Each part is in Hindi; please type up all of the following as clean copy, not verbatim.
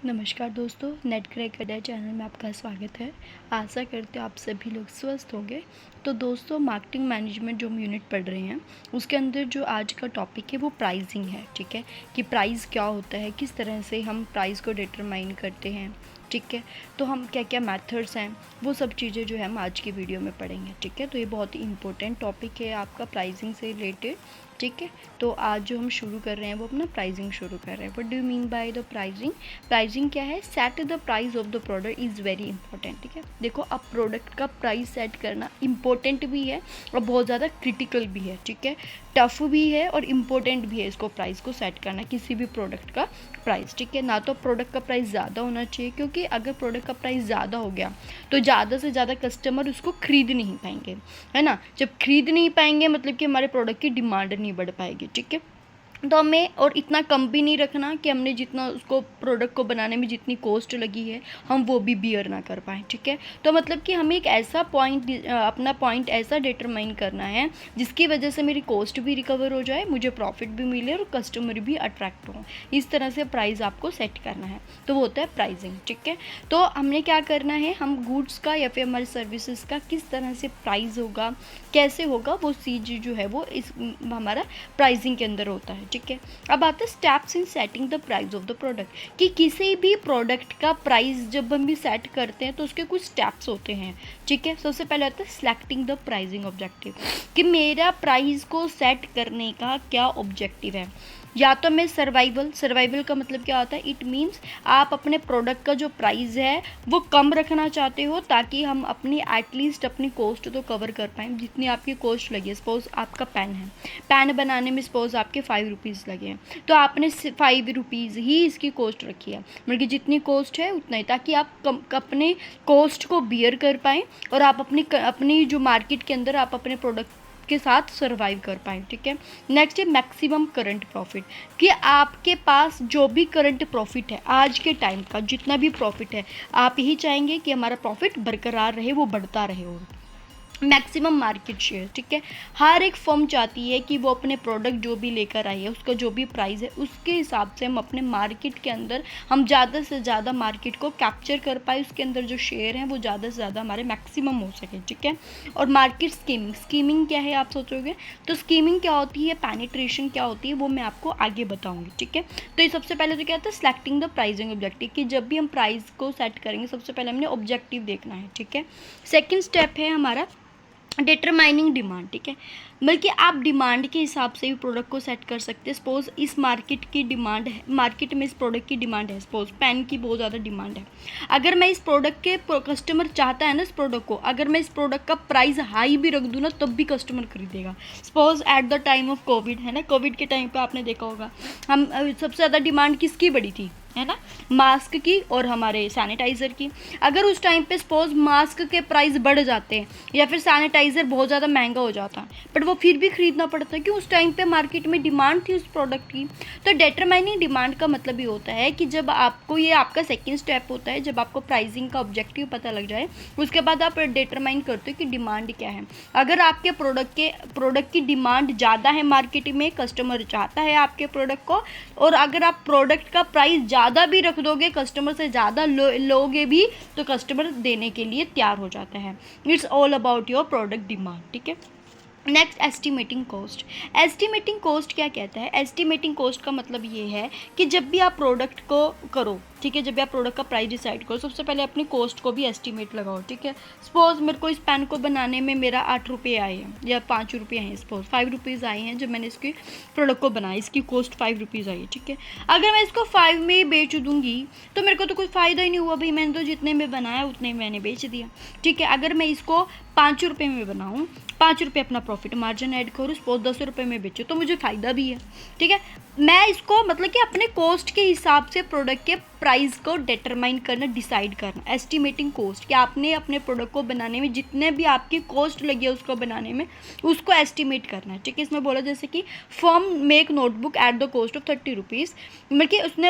नमस्कार दोस्तों, नेट क्रैक अड्डा चैनल में आपका स्वागत है। आशा करते हो आप सभी लोग स्वस्थ होंगे। तो दोस्तों, मार्केटिंग मैनेजमेंट जो हम यूनिट पढ़ रहे हैं उसके अंदर जो आज का टॉपिक है वो प्राइसिंग है। ठीक है, कि प्राइस क्या होता है, किस तरह से हम प्राइस को डिटरमाइन करते हैं। ठीक है, तो हम क्या क्या मेथड्स हैं वो सब चीज़ें जो है हम आज की वीडियो में पढ़ेंगे। ठीक है, तो ये बहुत ही इंपॉर्टेंट टॉपिक है आपका प्राइसिंग से रिलेटेड। ठीक है, तो आज जो हम शुरू कर रहे हैं वो अपना प्राइसिंग शुरू कर रहे हैं। What do you mean by the pricing? Pricing क्या है? Set the price of the product is very important. ठीक है, देखो अब प्रोडक्ट का प्राइस सेट करना इंपॉर्टेंट भी है और बहुत ज़्यादा क्रिटिकल भी है। ठीक है, टफ भी है और इम्पोर्टेंट भी है इसको प्राइस को सेट करना, किसी भी प्रोडक्ट का प्राइस। ठीक है, ना तो प्रोडक्ट का प्राइस ज़्यादा होना चाहिए, क्योंकि अगर प्रोडक्ट का प्राइस ज़्यादा हो गया तो ज़्यादा से ज़्यादा कस्टमर उसको खरीद नहीं पाएंगे, है ना। जब खरीद नहीं पाएंगे मतलब कि हमारे प्रोडक्ट की डिमांड नहीं बढ़ पाएगी। ठीक है, तो हमें और इतना कम भी नहीं रखना कि हमने जितना उसको प्रोडक्ट को बनाने में जितनी कॉस्ट लगी है हम वो भी बियर ना कर पाएँ। ठीक है, तो मतलब कि हमें एक ऐसा पॉइंट अपना पॉइंट ऐसा डिटरमाइन करना है जिसकी वजह से मेरी कॉस्ट भी रिकवर हो जाए, मुझे प्रॉफिट भी मिले और कस्टमर भी अट्रैक्ट हो। इस तरह से प्राइस आपको सेट करना है, तो वो होता है प्राइसिंग। ठीक है, तो हमने क्या करना है, हम गुड्स का या फिर हमारे सर्विसेज का किस तरह से प्राइस होगा, कैसे होगा, वो चीज़ जो है वो इस हमारा प्राइसिंग के अंदर होता है। ठीक है, अब आता है steps in setting the price of the product, कि किसी भी प्रोडक्ट का प्राइस जब हम भी सेट करते हैं तो उसके कुछ स्टेप्स होते हैं। ठीक है, सबसे पहले आता है सिलेक्टिंग द प्राइसिंग ऑब्जेक्टिव, कि मेरा प्राइस को सेट करने का क्या ऑब्जेक्टिव है। या तो मैं सर्वाइवल का मतलब क्या होता है? इट मीन्स आप अपने प्रोडक्ट का जो प्राइस है वो कम रखना चाहते हो ताकि हम अपनी एटलीस्ट अपनी कॉस्ट तो कवर कर पाएँ जितनी आपकी कॉस्ट लगी है। सपोज़ आपका पेन है, पेन बनाने में सपोज़ आपके 5 रुपीज़ लगे हैं, तो आपने 5 रुपीज़ ही इसकी कॉस्ट रखी है, मतलब कि जितनी कॉस्ट है उतना ही, ताकि आप अपने कॉस्ट को बियर कर पाएँ और आप अपनी जो मार्केट के अंदर आप अपने प्रोडक्ट के साथ सर्वाइव कर पाएँ। ठीक है, नेक्स्ट है मैक्सिमम करंट प्रॉफिट, कि आपके पास जो भी करंट प्रॉफिट है आज के टाइम का जितना भी प्रॉफिट है आप यही चाहेंगे कि हमारा प्रॉफिट बरकरार रहे, वो बढ़ता रहे। और मैक्सिमम मार्केट शेयर, ठीक है, हर एक फर्म चाहती है कि वो अपने प्रोडक्ट जो भी लेकर आई है उसका जो भी प्राइस है उसके हिसाब से हम अपने मार्केट के अंदर हम ज़्यादा से ज़्यादा मार्केट को कैप्चर कर पाए, उसके अंदर जो शेयर हैं वो ज़्यादा से ज़्यादा हमारे मैक्सिमम हो सके। ठीक है, और मार्केट स्कीमिंग क्या है आप सोचोगे, तो स्कीमिंग क्या होती है, पेनिट्रेशन क्या होती है, वो मैं आपको आगे बताऊँगी। ठीक है, तो ये सबसे पहले तो क्या होता है सिलेक्टिंग द प्राइसिंग ऑब्जेक्टिव, कि जब भी हम प्राइस को सेट करेंगे सबसे पहले हमने ऑब्जेक्टिव देखना है। ठीक है, सेकेंड स्टेप है हमारा डिटरमाइनिंग डिमांड। ठीक है, बल्कि आप डिमांड के हिसाब से भी प्रोडक्ट को सेट कर सकते हैं। सपोज इस मार्केट की डिमांड है, मार्केट में इस प्रोडक्ट की डिमांड है, सपोज पेन की बहुत ज़्यादा डिमांड है। अगर मैं इस प्रोडक्ट के कस्टमर चाहता है ना इस प्रोडक्ट को, अगर मैं इस प्रोडक्ट का प्राइस हाई भी रख दूँ ना तब भी कस्टमर खरीदेगा। Suppose at the time of Covid, है ना, कोविड के टाइम पर आपने देखा होगा हम सबसे ज़्यादा डिमांड किसकी बढ़ी थी, है ना, मास्क की और हमारे सैनिटाइज़र की। अगर उस टाइम पे सपोज मास्क के प्राइस बढ़ जाते हैं या फिर सैनिटाइज़र बहुत ज़्यादा महंगा हो जाता है, बट वो फिर भी ख़रीदना पड़ता है कि उस टाइम पे मार्केट में डिमांड थी उस प्रोडक्ट की। तो डिटरमाइनिंग डिमांड का मतलब ये होता है कि जब आपको, ये आपका सेकेंड स्टेप होता है, जब आपको प्राइसिंग का ऑब्जेक्टिव पता लग जाए उसके बाद आप डिटरमाइन करते हो कि डिमांड क्या है। अगर आपके प्रोडक्ट की डिमांड ज़्यादा है मार्केट में, कस्टमर चाहता है आपके प्रोडक्ट को, और अगर आप प्रोडक्ट का प्राइस ज़्यादा भी रख दोगे, कस्टमर से ज़्यादा लोगे भी, तो कस्टमर देने के लिए तैयार हो जाता है। It's all about your product demand. ठीक है, next estimating cost. Estimating cost क्या कहता है? एस्टिमेटिंग कॉस्ट का मतलब ये है कि जब भी आप प्रोडक्ट को करो, ठीक है, जब भी आप प्रोडक्ट का प्राइस डिसाइड करो सबसे पहले अपनी कॉस्ट को भी एस्टिमेट लगाओ। ठीक है, सपोज मेरे को इस पेन को बनाने में मेरा 8 रुपये आए हैं या 5 रुपये हैं, सपोज 5 रुपीज़ आए हैं जब मैंने इसके प्रोडक्ट को बनाया, इसकी कॉस्ट 5 रुपीज़ आई है। ठीक है, अगर मैं इसको 5 में ही बेच दूँगी तो मेरे को तो कोई फ़ायदा ही नहीं हुआ भाई, मैंने तो जितने में बनाया उतने में मैंने बेच दिया। ठीक है, अगर मैं इसको 5 रुपये में बनाऊँ, 5 रुपये अपना प्रॉफिट मार्जिन ऐड करूँ, सपोज 10 रुपये में बेचूँ तो मुझे फ़ायदा भी है। ठीक है, मैं इसको मतलब कि अपने कॉस्ट के हिसाब से प्रोडक्ट के प्राइस को डिटरमाइन करना, डिसाइड करना। एस्टिमेटिंग कॉस्ट, कि आपने अपने प्रोडक्ट को बनाने में जितने भी आपकी कॉस्ट लगी है उसको बनाने में उसको एस्टिमेट करना है। ठीक है, इसमें बोला जैसे कि firm make notebook at the cost of 30 rupees, मतलब कि उसने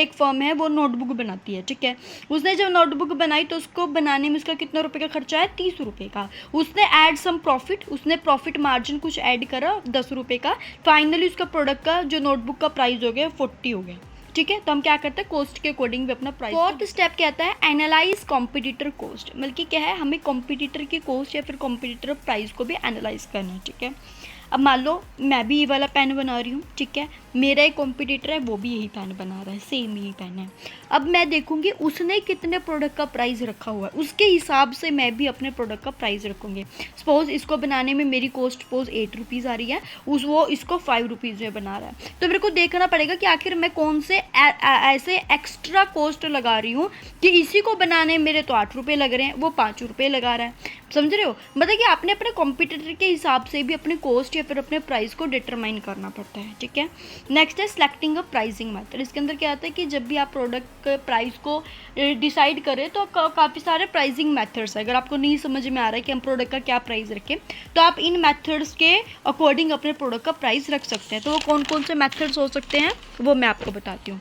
एक फर्म है वो नोटबुक बनाती है। ठीक है, उसने जब नोटबुक बनाई तो उसको बनाने में उसका कितना रुपये का खर्चा है, 30 रुपये का। उसने ऐड सम प्रॉफिट, उसने प्रॉफिट मार्जिन कुछ ऐड करा 10 रुपये का, फाइनली उसका प्रोडक्ट का जो नोटबुक का प्राइस हो गया 40 हो गया। ठीक है। तो हम क्या करते हैं, कॉस्ट के अकॉर्डिंग भी अपना प्राइस। फोर्थ स्टेप कहता है एनालाइज कॉम्पिटिटर कॉस्ट, मतलब कि क्या है, हमें कॉम्पिटिटर की कॉस्ट या फिर कॉम्पिटिटर प्राइस को भी एनालाइज करना है। ठीक है। अब मान लो मैं भी ये वाला पेन बना रही हूँ, ठीक है, मेरा एक कॉम्पिटिटर है वो भी यही पेन बना रहा है, सेम यही पेन है। अब मैं देखूंगी उसने कितने प्रोडक्ट का प्राइस रखा हुआ है, उसके हिसाब से मैं भी अपने प्रोडक्ट का प्राइस रखूँगी। सपोज इसको बनाने में मेरी कॉस्ट सपोज 8 रुपीज़ आ रही है, वो इसको 5 रुपीज़ में बना रहा है, तो मेरे को देखना पड़ेगा कि आखिर मैं कौन से ऐसे एक्स्ट्रा कॉस्ट लगा रही हूँ कि इसी को बनाने मेरे तो 8 रुपये लग रहे हैं, वो 5 रुपये लगा रहा है। समझ रहे हो, मतलब कि आपने अपने कॉम्पिटिटर के हिसाब से भी अपने कॉस्ट या फिर अपने प्राइस को डिटरमाइन करना पड़ता है। ठीक है। नेक्स्ट है सिलेक्टिंग अ प्राइसिंग मेथड। इसके अंदर क्या होता है कि जब भी आप प्रोडक्ट के प्राइस को डिसाइड करें तो काफ़ी सारे प्राइसिंग मेथड्स है। अगर आपको नहीं समझ में आ रहा है कि हम प्रोडक्ट का क्या प्राइस रखें, तो आप इन मेथड्स के अकॉर्डिंग अपने प्रोडक्ट का प्राइस रख सकते हैं। तो वो कौन कौन से मेथड्स हो सकते हैं वो मैं आपको बताती हूँ।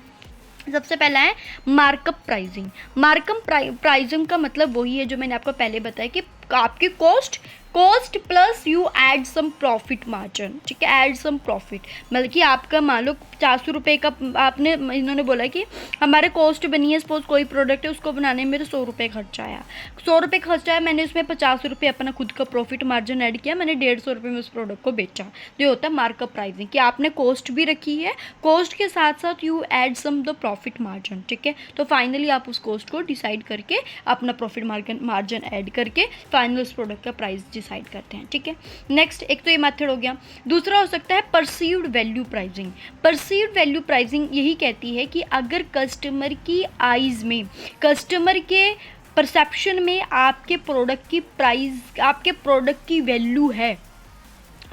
सबसे पहला है मार्कअप प्राइसिंग। मार्कअप प्राइसिंग का मतलब वही है जो मैंने आपको पहले बताया कि आपकी cost plus you add some profit margin. ठीक है, ऐड सम प्रॉफिट, मतलब कि आपका मान लो 400 रुपये का आपने, इन्होंने बोला कि हमारे कॉस्ट बनी है, सपोज कोई प्रोडक्ट है उसको बनाने में तो 100 रुपये खर्चा आया, 100 रुपये खर्चा आया, मैंने उसमें 50 रुपये अपना खुद का प्रॉफिट मार्जिन ऐड किया, मैंने 150 रुपये में उस प्रोडक्ट को बेचा। तो ये होता है मार्कअप प्राइसिंग कि आपने कॉस्ट भी रखी है, कॉस्ट के साथ साथ you add some the profit margin. ठीक है, तो फाइनली आप उस कॉस्ट को डिसाइड करके अपना प्रॉफिट मार्जिन ऐड करके फाइनल उस प्रोडक्ट का प्राइस डिसाइड करते हैं। ठीक है। नेक्स्ट, एक तो ये मेथड हो गया। दूसरा हो सकता है perceived value pricing. Perceived value pricing यही कहती है कि अगर कस्टमर की आइज़ में, कस्टमर के परसेप्शन में आपके प्रोडक्ट की प्राइस, आपके प्रोडक्ट की वैल्यू है,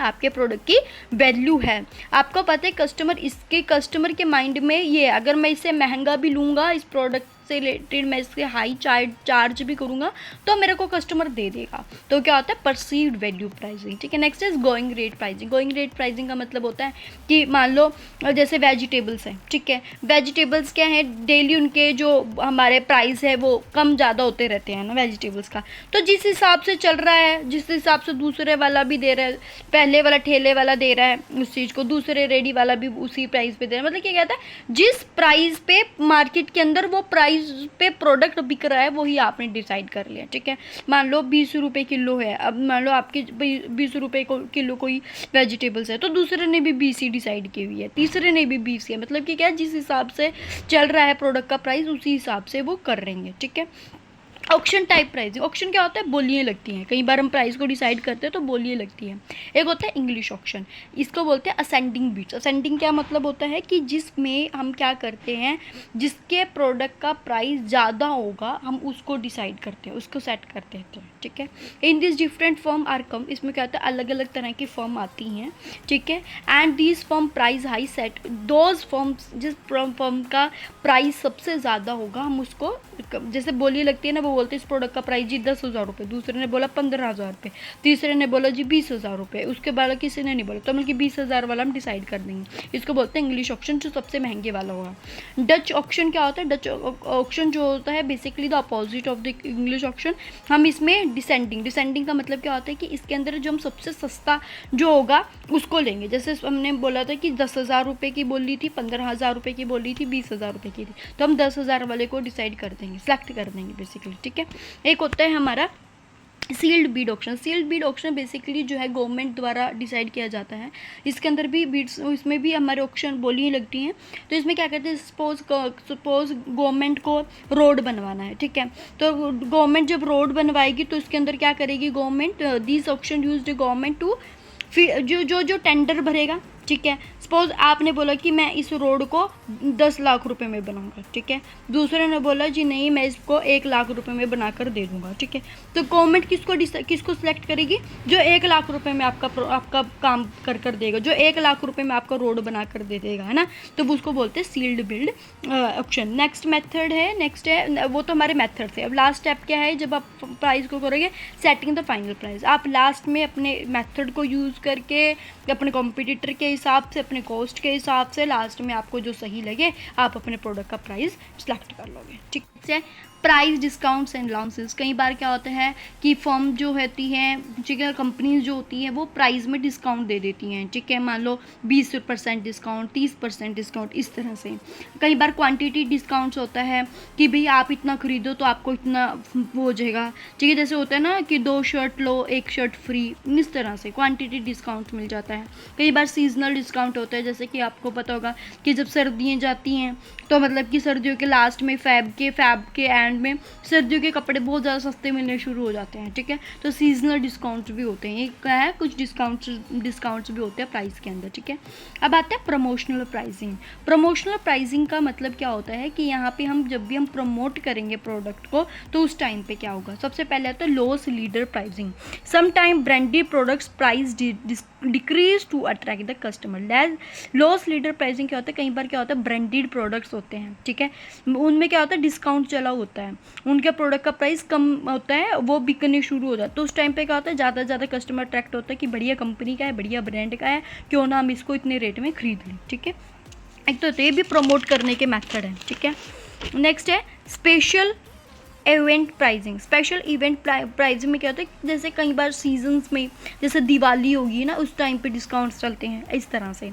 आपके प्रोडक्ट की वैल्यू है, आपको पता है कस्टमर के माइंड में ये, अगर मैं इसे महंगा भी लूँगा, इस प्रोडक्ट से रिलेटेड मैं इसके हाई चार्ज भी करूँगा तो मेरे को कस्टमर दे देगा। तो क्या होता है परसीव्ड वैल्यू प्राइसिंग। ठीक है। Next is going rate pricing. Going rate pricing का मतलब होता है कि मान लो जैसे वेजिटेबल्स हैं, ठीक है, वेजिटेबल्स क्या है, डेली उनके जो हमारे प्राइस है वो कम ज़्यादा होते रहते हैं ना वेजिटेबल्स का, तो जिस हिसाब से चल रहा है, जिस हिसाब से दूसरे वाला भी दे रहा है, पहले वाला ठेले वाला दे रहा है उस चीज़ को, दूसरे रेडी वाला भी उसी प्राइस पे दे रहा है, मतलब क्या कहता है जिस प्राइस पे मार्केट के अंदर वो प्राइस पे प्रोडक्ट बिक रहा है वही आपने डिसाइड कर लिया। ठीक है, मान लो 20 रुपये किलो है, अब मान लो आपके 20 रुपये किलो कोई वेजिटेबल्स है, तो दूसरे ने भी 20 ही डिसाइड की हुई है, तीसरे ने भी 20 है, मतलब कि क्या, जिस हिसाब से चल रहा है प्रोडक्ट का प्राइस उसी हिसाब से वो कर रहे हैं। ठीक है। Auction type pricing. ऑक्शन क्या होता है, बोलियाँ लगती हैं, कई बार हम प्राइस को डिसाइड करते हैं तो बोलियाँ लगती हैं। एक होता है इंग्लिश ऑक्शन, इसको बोलते हैं असेंडिंग बिड्स। असेंडिंग क्या मतलब होता है कि जिसमें हम क्या करते हैं, जिसके प्रोडक्ट का प्राइस ज़्यादा होगा हम उसको डिसाइड करते हैं, उसको सेट कर देते हैं। ठीक है। In this different form are come, इसमें क्या होता है अलग अलग तरह की फर्म आती हैं। ठीक है। And this firm price high set, those firms जिस फर्म का प्राइस सबसे ज़्यादा होगा हम उसको, जैसे बोली लगती है ना, वो बोलते हैं इस प्रोडक्ट का प्राइस जी 10,000 रुपये, दूसरे ने बोला 15,000 रुपये, तीसरे ने बोला जी 20,000 रुपये, उसके बाद किसी ने नहीं बोला, तो मतलब कि 20,000 वाला हम डिसाइड कर देंगे। इसको बोलते हैं इंग्लिश ऑक्शन, जो सबसे महंगे वाला होगा। डच ऑक्शन क्या होता है, डच ऑक्शन जो होता है basically the opposite of the English auction. हम इसमें डिसेंडिंग का मतलब क्या होता है कि इसके अंदर जो हम सबसे सस्ता जो होगा उसको लेंगे। जैसे हमने बोला था कि 10,000 रुपये की बोली थी, 15,000 रुपये की बोली थी, 20,000 रुपये की थी, तो हम 10,000 वाले को डिसाइड कर देंगे, सेलेक्ट कर देंगे बेसिकली। ठीक है। एक होता है हमारा sealed bid auction. Sealed bid auction basically जो है गवर्नमेंट द्वारा डिसाइड किया जाता है, इसके अंदर भी बीड्स, इसमें भी हमारे ऑक्शन बोलियाँ लगती हैं। तो इसमें क्या कहते हैं, सपोज गवर्नमेंट को रोड बनवाना है, ठीक है, तो गवर्नमेंट जब रोड बनवाएगी तो इसके अंदर क्या करेगी government, this auction used government to, जो टेंडर भरेगा, ठीक है, सपोज आपने बोला कि मैं इस रोड को 10 लाख रुपए में बनाऊंगा, ठीक है, दूसरे ने बोला जी नहीं मैं इसको 1 लाख रुपए में बनाकर दे दूंगा, ठीक है, तो गवर्नमेंट किसको सिलेक्ट करेगी, जो 1 लाख रुपए में आपका काम कर देगा, जो 1 लाख रुपए में आपका रोड बना कर दे देगा, है ना, तो उसको बोलते हैं sealed bid auction. Next method है, नेक्स्ट है, वो तो हमारे मेथड थे। अब लास्ट स्टेप क्या है, जब आप प्राइस को करोगे सेटिंग द फाइनल प्राइस, आप लास्ट में अपने मेथड को यूज़ करके अपने कॉम्पिटिटर के हिसाब से, अपने कॉस्ट के हिसाब से लास्ट में आपको जो सही लगे आप अपने प्रोडक्ट का प्राइस सेलेक्ट कर लोगे। ठीक है। प्राइस डिस्काउंट्स एंड अलाउंसेस, कई बार क्या होता है कि फर्म जो होती हैं, ठीक है, कंपनीज जो होती हैं वो प्राइस में डिस्काउंट दे देती हैं। ठीक है, मान लो 20% डिस्काउंट, 30% डिस्काउंट, इस तरह से। कई बार क्वांटिटी डिस्काउंट्स होता है कि भाई आप इतना खरीदो तो आपको इतना वो हो जाएगा। ठीक है, जैसे होता है ना कि 2 शर्ट लो 1 शर्ट फ्री, इस तरह से क्वांटिटी डिस्काउंट मिल जाता है। कई बार सीजनल डिस्काउंट होता है, जैसे कि आपको पता होगा कि जब सर्दियाँ जाती हैं तो मतलब कि सर्दियों के लास्ट में फैब के एंड में सर्दियों के कपड़े बहुत ज़्यादा सस्ते मिलने शुरू हो जाते हैं। ठीक है, तो सीजनल डिस्काउंट्स भी होते हैं। ये क्या है, कुछ डिस्काउंट्स भी होते हैं प्राइस के अंदर। ठीक है, अब आता है प्रमोशनल प्राइसिंग। प्रमोशनल प्राइसिंग का मतलब क्या होता है कि यहाँ पे हम जब भी हम प्रमोट करेंगे प्रोडक्ट को तो उस टाइम पे क्या होगा। सबसे पहले आता है loss leader pricing. Some time branded products price decrease to attract the customer. Loss leader pricing क्या होता है, कई बार क्या होता है ब्रांडेड प्रोडक्ट्स होते हैं, ठीक है, उनमें क्या होता है डिस्काउंट चला होता है, उनके प्रोडक्ट का प्राइस कम होता है, वो बिकने शुरू हो जाता है। तो उस टाइम पे क्या होता है ज़्यादा से ज़्यादा कस्टमर अट्रैक्ट होता है कि बढ़िया कंपनी का है, बढ़िया ब्रांड का है, क्यों ना हम इसको इतने रेट में खरीद लें। ठीक है, एक तो ये भी प्रमोट करने के मेथड है। ठीक है, नेक्स्ट है special event pricing. Special event pricing में क्या होता है, जैसे कई बार सीजन्स में जैसे दिवाली होगी ना, उस टाइम पे डिस्काउंट्स चलते हैं इस तरह से।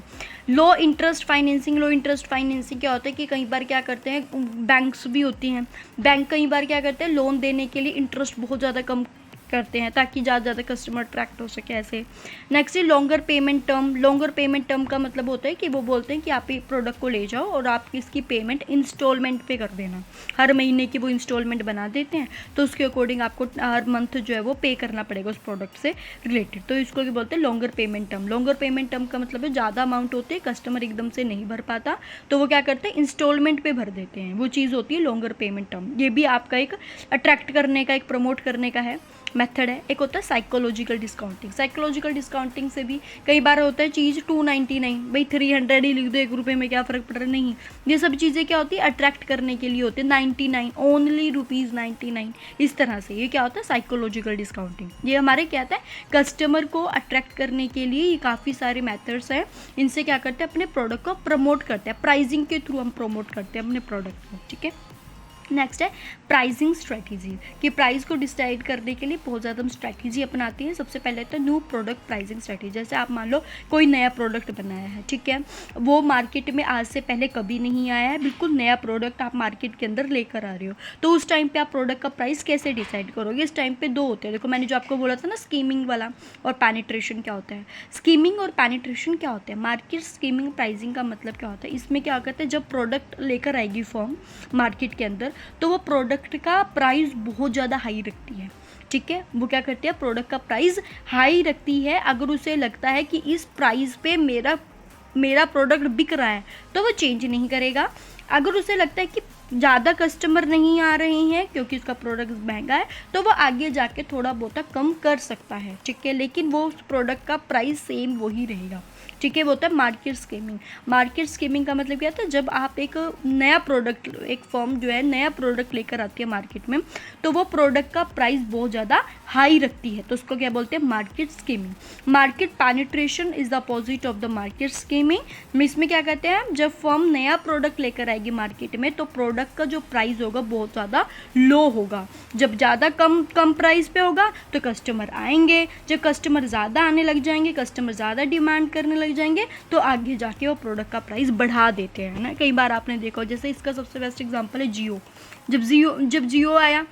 लो इंटरेस्ट फाइनेंसिंग। लो इंटरेस्ट फाइनेंसिंग क्या होता है कि कई बार क्या करते हैं, बैंक्स भी होती हैं, बैंक कई बार क्या करते हैं लोन देने के लिए इंटरेस्ट बहुत ज़्यादा कम करते हैं ताकि ज़्यादा कस्टमर अट्रैक्ट हो सके ऐसे। नेक्स्ट है longer payment term. Longer payment term का मतलब होता है कि वो बोलते हैं कि आप ये प्रोडक्ट को ले जाओ और आप इसकी पेमेंट इंस्टॉलमेंट पे कर देना। हर महीने की वो इंस्टॉलमेंट बना देते हैं, तो उसके अकॉर्डिंग आपको हर मंथ जो है वो पे करना पड़ेगा उस प्रोडक्ट से रिलेटेड। तो इसको क्या बोलते हैं longer payment term. Longer payment term का मतलब है ज़्यादा अमाउंट होती है, कस्टमर एकदम से नहीं भर पाता, तो वो क्या करते हैं इंस्टॉलमेंट पे भर देते हैं, वो चीज़ होती है लॉन्गर पेमेंट टर्म। ये भी आपका एक अट्रैक्ट करने का, एक प्रमोट करने का है मेथड है। एक होता है साइकोलॉजिकल डिस्काउंटिंग। साइकोलॉजिकल डिस्काउंटिंग से भी कई बार होता है चीज़ 299, भाई 300 ही लिख दो, 1 रुपये में क्या फ़र्क पड़ रहा है, नहीं। ये सब चीज़ें क्या होती है अट्रैक्ट करने के लिए होती है। 99 ओनली ₹99, इस तरह से। ये क्या होता है साइकोलॉजिकल डिस्काउंटिंग। ये हमारे क्या होता है कस्टमर को अट्रैक्ट करने के लिए ये काफ़ी सारे मेथड्स हैं। इनसे क्या करते हैं अपने प्रोडक्ट को प्रमोट करते हैं, प्राइसिंग के थ्रू हम प्रमोट करते हैं अपने प्रोडक्ट को। ठीक है, नेक्स्ट है प्राइसिंग स्ट्रेटजी, कि प्राइस को डिसाइड करने के लिए बहुत ज़्यादा हम स्ट्रेटजी अपनाते हैं। सबसे पहले तो न्यू प्रोडक्ट प्राइसिंग स्ट्रेटजी। जैसे आप मान लो कोई नया प्रोडक्ट बनाया है, ठीक है, वो मार्केट में आज से पहले कभी नहीं आया है, बिल्कुल नया प्रोडक्ट आप मार्केट के अंदर लेकर आ रहे हो, तो उस टाइम पे आप प्रोडक्ट का प्राइस कैसे डिसाइड करोगे। इस टाइम पे 2 होते हैं। देखो मैंने जो आपको बोला था ना स्कीमिंग वाला और पेनिट्रेशन क्या होता है। स्कीमिंग और पेनिट्रेशन क्या होता है, मार्केट स्कीमिंग प्राइसिंग का मतलब क्या होता है, इसमें क्या करते हैं जब प्रोडक्ट लेकर आएगी फर्म मार्केट के अंदर तो वो प्रोडक्ट का प्राइस बहुत ज़्यादा हाई रखती है। ठीक है, वो क्या करती है प्रोडक्ट का प्राइस हाई रखती है। अगर उसे लगता है कि इस प्राइस पे मेरा प्रोडक्ट बिक रहा है तो वो चेंज नहीं करेगा। अगर उसे लगता है कि ज़्यादा कस्टमर नहीं आ रहे हैं क्योंकि उसका प्रोडक्ट महंगा है तो वो आगे जाके थोड़ा बहुत कम कर सकता है। ठीक है, लेकिन वो उस प्रोडक्ट का प्राइस सेम वही रहेगा। ठीक है, वो होता है मार्केट स्कीमिंग। मार्केट स्कीमिंग का मतलब क्या होता है, जब आप एक नया प्रोडक्ट, एक फर्म जो है नया प्रोडक्ट लेकर आती है मार्केट में तो वो प्रोडक्ट का प्राइस बहुत ज़्यादा हाई रखती है, तो उसको क्या बोलते हैं market skimming. Market penetration is the opposite of the market skimming. इसमें क्या कहते हैं जब फर्म नया प्रोडक्ट लेकर आएगी मार्केट में तो प्रोडक्ट का जो प्राइस होगा बहुत ज़्यादा लो होगा। जब ज़्यादा कम प्राइस पे होगा तो कस्टमर आएंगे, जब कस्टमर ज़्यादा आने लग जाएंगे, कस्टमर ज़्यादा डिमांड करने लग जाएंगे तो आगे जाके वो प्रोडक्ट का प्राइस बढ़ा देते हैं ना। कई बार आपने देखा हो, जैसे इसका सबसे बेस्ट एग्जांपल है जियो। जब जियो आया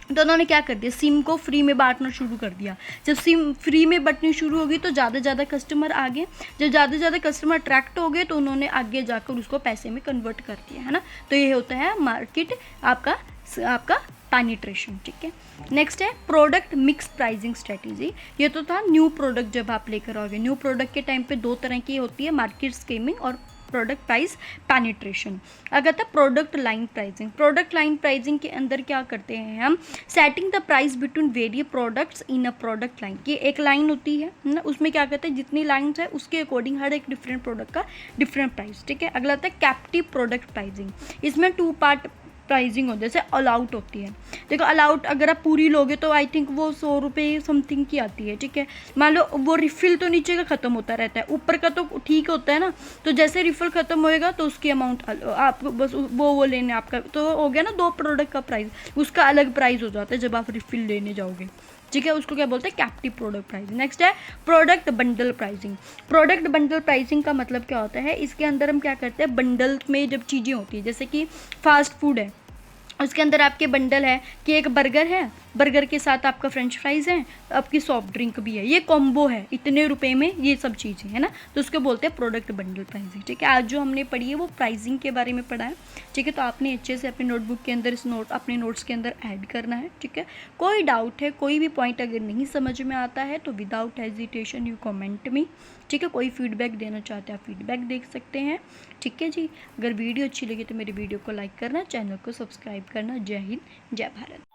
तो उन्होंने क्या कर दिया, सिम को फ्री में बांटना शुरू कर दिया। जब सिम फ्री में बंटनी शुरू होगी तो ज़्यादा कस्टमर आ गए। जब ज़्यादा कस्टमर अट्रैक्ट हो गए तो उन्होंने आगे जाकर उसको पैसे में कन्वर्ट कर दिया, है ना। तो ये होता है मार्केट आपका पेनिट्रेशन। ठीक है, नेक्स्ट है प्रोडक्ट मिक्स प्राइसिंग स्ट्रेटजी। ये तो था न्यू प्रोडक्ट जब आप लेकर आओगे। न्यू प्रोडक्ट के टाइम पे 2 तरह की होती है, मार्केट स्कीमिंग और प्रोडक्ट प्राइस पेनिट्रेशन। अगर था product line pricing. Product line pricing के अंदर क्या करते हैं हम, setting the price between various products in a product line. ये एक लाइन होती है ना, उसमें क्या करते हैं जितनी लाइन्स है उसके अकॉर्डिंग हर एक डिफरेंट प्रोडक्ट का डिफरेंट प्राइस। ठीक है, अगला आता है कैप्टिव प्रोडक्ट प्राइसिंग। इसमें 2 पार्ट प्राइसिंग होती है, जैसे ऑल आउट होती है। देखो ऑल आउट अगर आप पूरी लोगे तो आई थिंक वो 100 रुपये समथिंग की आती है, ठीक है। मान लो वो रिफ़िल तो नीचे का ख़त्म होता रहता है, ऊपर का तो ठीक होता है ना, तो जैसे रिफ़िल ख़त्म होएगा तो उसकी अमाउंट आपको बस वो लेने आपका तो हो गया ना, 2 प्रोडक्ट का प्राइस, उसका अलग प्राइस हो जाता है जब आप रिफ़िल लेने जाओगे, ठीक है। उसको क्या बोलते हैं, कैप्टिव प्रोडक्ट प्राइसिंग। नेक्स्ट है product bundle pricing. Product bundle pricing का मतलब क्या होता है, इसके अंदर हम क्या करते हैं, बंडल में जब चीज़ें होती है, जैसे कि फास्ट फूड है, उसके अंदर आपके बंडल है कि एक बर्गर है, बर्गर के साथ आपका फ्रेंच फ्राइज़ है, आपकी सॉफ्ट ड्रिंक भी है, ये कॉम्बो है इतने रुपए में, ये सब चीज़ें है ना, तो उसको बोलते हैं प्रोडक्ट बंडल प्राइसिंग, ठीक है। आज जो हमने पढ़ी है वो प्राइसिंग के बारे में पढ़ा है, ठीक है। तो आपने अच्छे से अपनी नोटबुक के अंदर इस अपने नोट्स के अंदर ऐड करना है, ठीक है। कोई डाउट है, कोई भी पॉइंट अगर नहीं समझ में आता है तो विदाउट हेजिटेशन यू कॉमेंट मी, ठीक है। कोई फीडबैक देना चाहते हैं आप फीडबैक देख सकते हैं, ठीक है जी। अगर वीडियो अच्छी लगी तो मेरी वीडियो को लाइक करना, चैनल को सब्सक्राइब करना। जय हिंद, जय भारत।